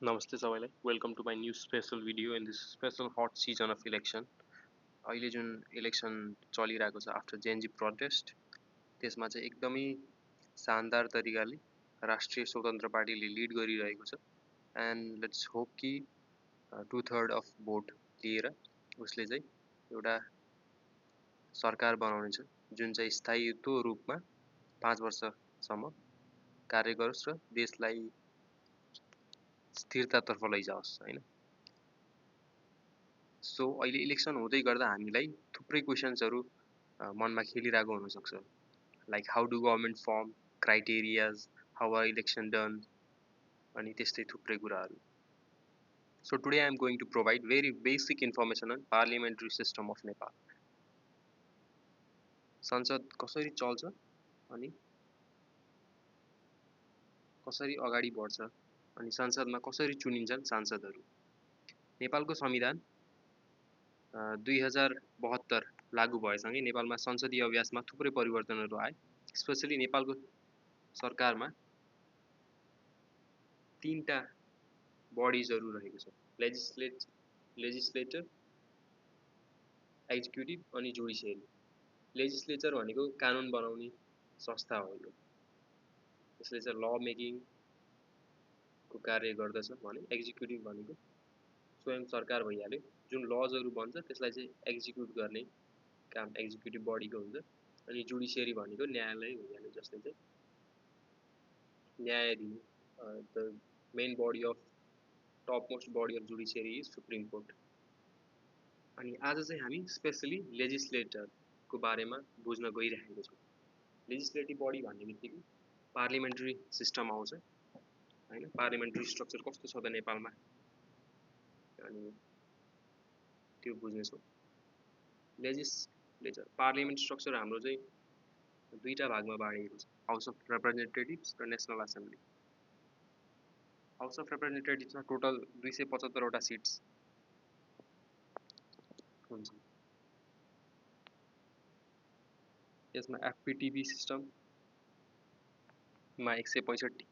नमस्ते सबैलाई welcome to my new special video in this special hot season of election. अहिले जुन election चलिरहेको छ आफ्टर जेएनजी प्रोटेस्ट, त्यसमा चाहिँ एकदमै शानदार तरिकाले राष्ट्रिय स्वतन्त्र पार्टीले लिड गरिरहेको छ। एन्ड लेट्स होप कि 2/3 अफ भोट लिएर उसले चाहिँ एउटा सरकार बनाउनेछ जुन चाहिँ स्थायित्व रूपमा 5 वर्षसम्म कार्य गरोस् र देशलाई स्थिरतातर्फ लैजाओस् हैन। सो अहिले इलेक्सन हुँदै गर्दा हामीलाई थुप्रै क्वेसन्सहरू मनमा खेलिरहेको हुनसक्छ, like how do government form, criterias, how are election done, अनि त्यस्तै थुप्रै कुराहरू। So today I am going to provide very basic information on parliamentary system of Nepal. संसद कसरी चल्छ अनि कसरी अगाडि बढ्छ अनि संसदमा कसरी चुनिन्छन् सांसदहरू। नेपालको संविधान 2072 लागू भएसँगै नेपालमा संसदीय अभ्यासमा थुप्रै परिवर्तनहरू आए। स्पेसली नेपालको सरकारमा 3टा बडिजहरू रहेको छ, लेजिस्लेटर, एक्जिक्युटिभ अनि जुडिसियरी। लेजिस्लेचर भनेको कानुन बनाउने संस्था हो। यसले चाहिँ ल मेकिङको कार्य गर्दछ भने एक्जिक्युटिभ भनेको स्वयं सरकार भइहाल्यो। जुन लजहरू बन्छ त्यसलाई चाहिँ एक्जिक्युट गर्ने काम एक्जिक्युटिभ बडीको हुन्छ। अनि जुडिसियरी भनेको न्यायालय भइहाल्यो, जसले चाहिँ न्याय दिने the main body of top most body of judiciary is Supreme Court. अनि आज चाहिँ हामी स्पेसली लेजिस्लेटरको बारेमा बुझ्न गइरहेको छौँ। लेजिस्लेटिभ बडी भन्ने बित्तिकै पार्लियामेन्ट्री सिस्टम आउँछ हैन। पार्लियामेन्ट्री स्ट्रक्चर कस्तो छ त नेपालमा, अनि त्यो बुझ्नेछौँ। लेजिस्लेचर पार्लियामेन्ट स्ट्रक्चर हाम्रो चाहिँ दुईटा भागमा बाँडिएको छ, हाउस अफ रिप्रेजेन्टेटिभ्स र नेसनल एसेम्ब्ली। हाउस अफ रिप्रेजेन्टेटिभ्समा टोटल 275वटा सिट्स हुन्छ। यसमा एफपीटीबी सिस्टममा 165,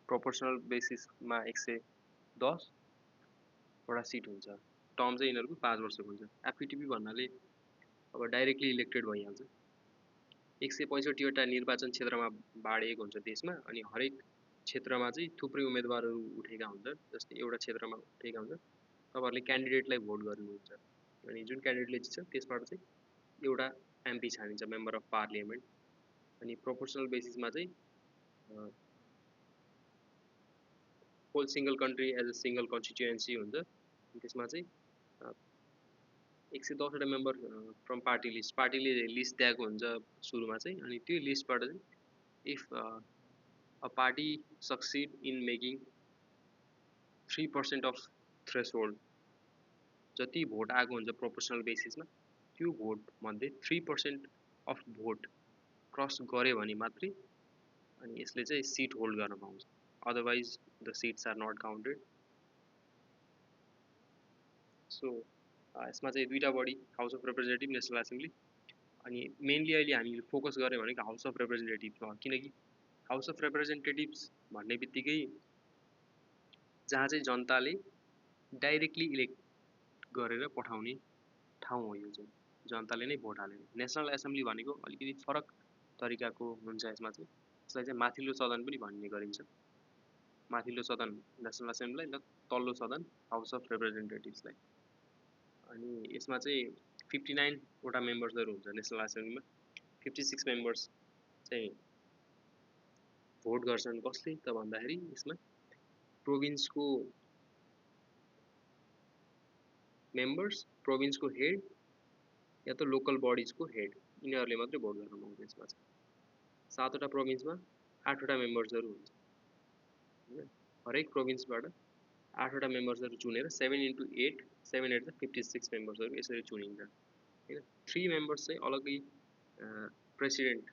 प्रोपोर्सनल बेसिसमा 110वटा सिट हुन्छ। टर्म चाहिँ यिनीहरूको 5 वर्षको हुन्छ। एफपीटीबी भन्नाले अब डाइरेक्टली इलेक्टेड भइहाल्छ। 165वटा निर्वाचन क्षेत्रमा बाँडिएको हुन्छ देशमा, अनि हरेक क्षेत्रमा चाहिँ थुप्रै उम्मेदवारहरू उठेका हुन्छन्। जस्तै एउटा क्षेत्रमा उठेका हुन्छन्, तपाईँहरूले क्यान्डिडेटलाई भोट गर्नुहुन्छ, अनि जुन क्यान्डिडेटले जित्छ त्यसबाट चाहिँ एउटा एमपी छानिन्छ, मेम्बर अफ पार्लियामेन्ट। अनि प्रोपोर्सनल बेसिसमा चाहिँ whole single country as a single constituency हुन्छ। त्यसमा चाहिँ 110वटा मेम्बर फ्रम पार्टी लिस्ट, पार्टीले लिस्ट दिएको हुन्छ सुरुमा चाहिँ। अनि त्यो लिस्टबाट चाहिँ if a party succeed in making 3% of threshold, जति भोट आएको हुन्छ प्रोपोर्सनल बेसिसमा त्यो भोट मध्ये 3% अफ भोट क्रस गऱ्यो भने मात्रै अनि यसले चाहिँ सिट होल्ड गर्न पाउँछ। Otherwise the seats are not counted. So यसमा चाहिँ दुईटा body, House of Representative, National Assembly. अनि मेनली अहिले हामीले फोकस गऱ्यौँ भनेको हाउस अफ रिप्रेजेन्टेटिभमा, किनकि हाउस अफ रिप्रेजेन्टेटिभ्स भन्ने बित्तिकै जहाँ चाहिँ जनताले डाइरेक्टली इलेक्ट गरेर पठाउने ठाउँ हो। यो चाहिँ जनताले नै भोट हालेर। नेसनल एसेम्ब्ली भनेको अलिकति फरक तरिकाको हुन्छ। यसमा चाहिँ यसलाई चाहिँ माथिल्लो सदन पनि भन्ने गरिन्छ। माथिल्लो सदन नेसनल एसेम्ब्लीलाई र तल्लो सदन हाउस अफ रिप्रेजेन्टेटिभ्सलाई। अनि यसमा चाहिँ 59वटा मेम्बर्सहरू हुन्छ नेसनल एसेम्ब्लीमा। 56 मेम्बर्स चाहिँ भोट गर्छन्। कसले त भन्दाखेरि यसमा प्रोभिन्सको मेम्बर्स, प्रोभिन्सको हेड या त लोकल बडिजको हेड, यिनीहरूले मात्रै भोट गर्न पाउँछ। यसमा चाहिँ 7वटा प्रोभिन्समा 8वटा मेम्बर्सहरू हुन्छ। हरेक प्रोभिन्सबाट 8वटा मेम्बर्सहरू चुनेर 7 × 8, 7 8 56 मेम्बर्सहरू यसरी चुनिन्छ होइन। 3 मेम्बर्स चाहिँ अलग्गै प्रेसिडेन्ट,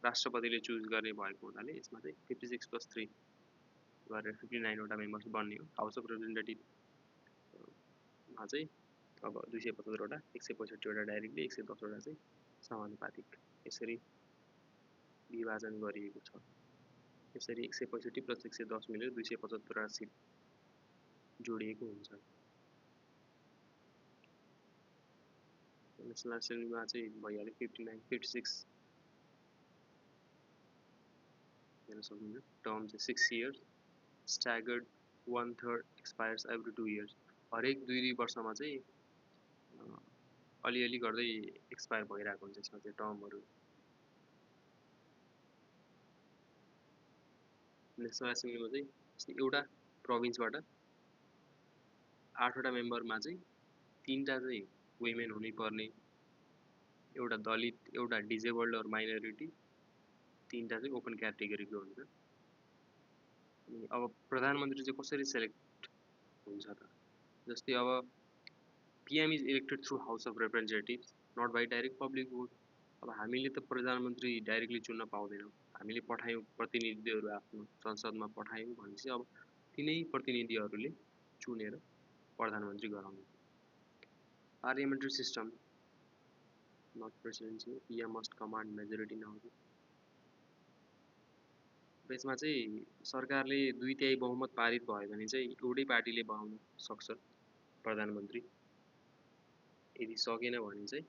राष्ट्रपतिले चुज गर्ने भएको हुनाले यसमा चाहिँ 56 + 3 गरेर 59वटा मेम्बर्स बन्ने हो। हाउस अफ रिप्रेजेन्टेटिभमा चाहिँ अब 275वटा, 165वटा डाइरेक्टली, 110वटा चाहिँ समानुपातिक यसरी विभाजन गरिएको छ। यसरी 165 + 110 मिलेर 275वटा सिट जोडिएको हुन्छ। नेसनल एसेम्ब्लीमा चाहिँ भइहाल्यो 59 56 हेर्न सक्नुहुन्छ। टर्म चाहिँ 6 इयर्स, स्ट्यागर्ड 1/3 एक्सपायर्स एभ्री 2 इयर्स। हरेक 2-2 वर्षमा चाहिँ अलिअलि गर्दै एक्सपायर भइरहेको हुन्छ यसमा चाहिँ टर्महरू। नेसनल एसेम्ब्लीमा चाहिँ एउटा प्रोभिन्सबाट 8वटा मेम्बरमा चाहिँ 3टा चाहिँ वुमेन हुनुपर्ने, एउटा दलित, एउटा डिजेबल्ड अर माइनोरिटी, 3टा चाहिँ ओपन क्याटेगोरीको हुन्छ। अनि अब प्रधानमन्त्री चाहिँ कसरी सेलेक्ट हुन्छ त? जस्तै अब PM is elected through House of Representatives, not by direct public vote. अब हामीले त प्रधानमन्त्री डाइरेक्टली चुन्न पाउँदैनौँ, हामीले पठायौँ प्रतिनिधिहरू आफ्नो संसदमा पठायौँ भनेपछि अब तिनै प्रतिनिधिहरूले चुनेर प्रधानमन्त्री गराउने। Parliamentary system, not presidency, PM must command majority नहुने। यसमा चाहिँ सरकारले 2/3 बहुमत पारित भयो भने चाहिँ एउटै पार्टीले बनाउन सक्छ प्रधानमन्त्री। यदि सकेन भने चाहिँ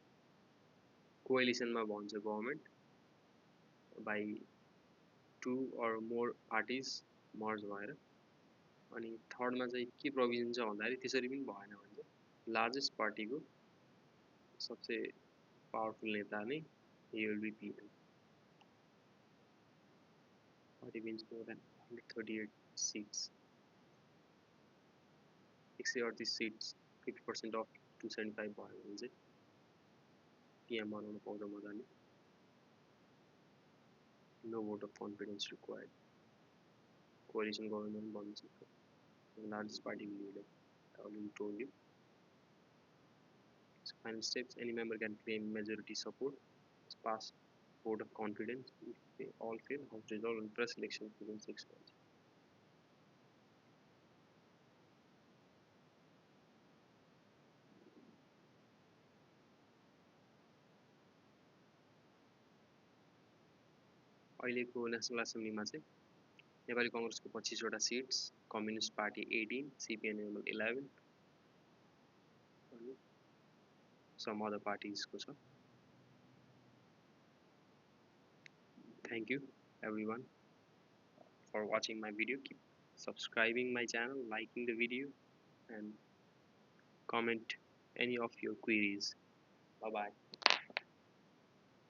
कोएलिसनमा बन्छ government by 2 or more parties merge भएर। अनि थर्डमा चाहिँ के प्रोभिजन छ भन्दाखेरि त्यसरी पनि भएन भने चाहिँ लार्जेस्ट पार्टीको सबसे पावरफुल नेता नै he will be PM. Party wins more than 138 seats, 138 seats, 50% of 275 भयो भने चाहिँ PM बनाउन पाउँछ मजाले। No vote of confidence required. Coalition government बन्न सक्छ। Largest party will lead it. I already told you. So final steps, any member can claim majority support, pass vote of confidence. If they all fail, House dissolve and press election within 6 months. अहिलेको national एसेम्ब्लीमा चाहिँ नेपाली कांग्रेसको 25वटा seats, communist party 18, CPI-M 11 अनि some other parties को छ। Thank you everyone for watching my video. Keep subscribing my channel, liking the video and comment any of your queries. Bye bye.